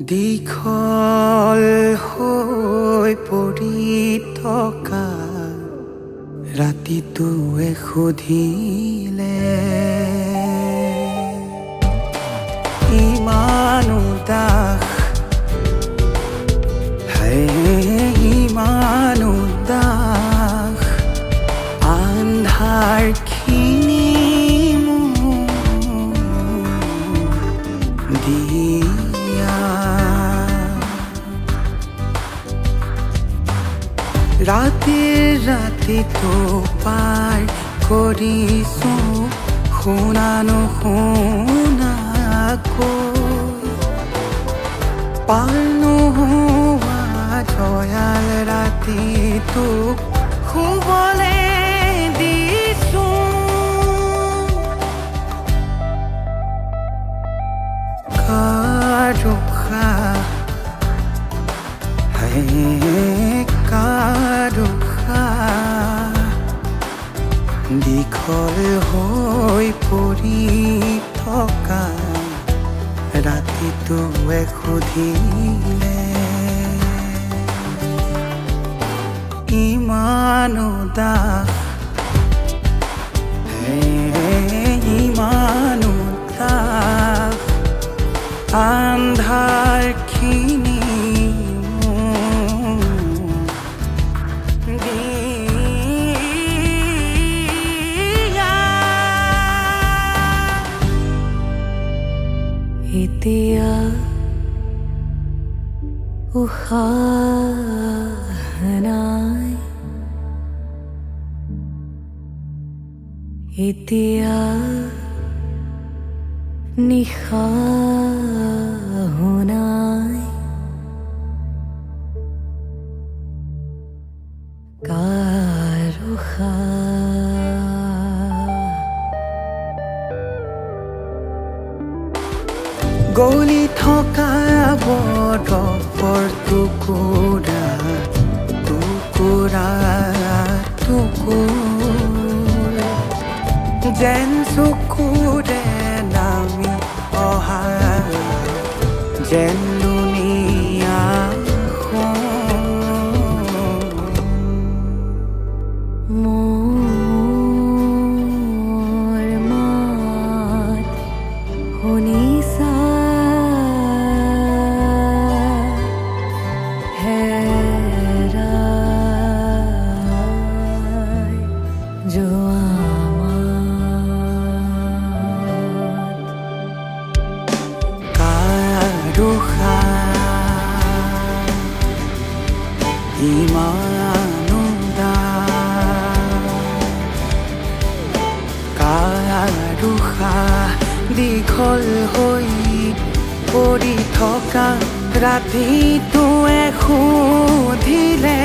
দীঘল হৈ পৰি থকা ৰাতিটোৱে সুধিলে ইমান উদাস ইমান উদাস আন্ধাৰখিনি দিয়া ৰাতিটো পাৰ কৰিছো শুনা নুশুনাকৈ পাৰ নোহোৱা দয়াল ৰাতিটোক শুবলে দিছো কাৰুষা কাৰুষা দীঘল হৈ পৰি থকা ৰাতিটোৱে সুধিলে ইমান উদাস ইমান উদাস আন্ধাৰখিনি এতিয়া উশাহ নাই এতিয়া নিশাহ নাই কাৰুষা গলি থকা বৰফৰ টুকুৰা টুকুৰা টুকুৰ যেন চকুৰে নামি অহা যেন দুনিয়া মোৰ মাত শুনিছা ইমান উদাস কাৰুষা দীঘল হৈ পৰি থকা ৰাতিটোৱে সুধিলে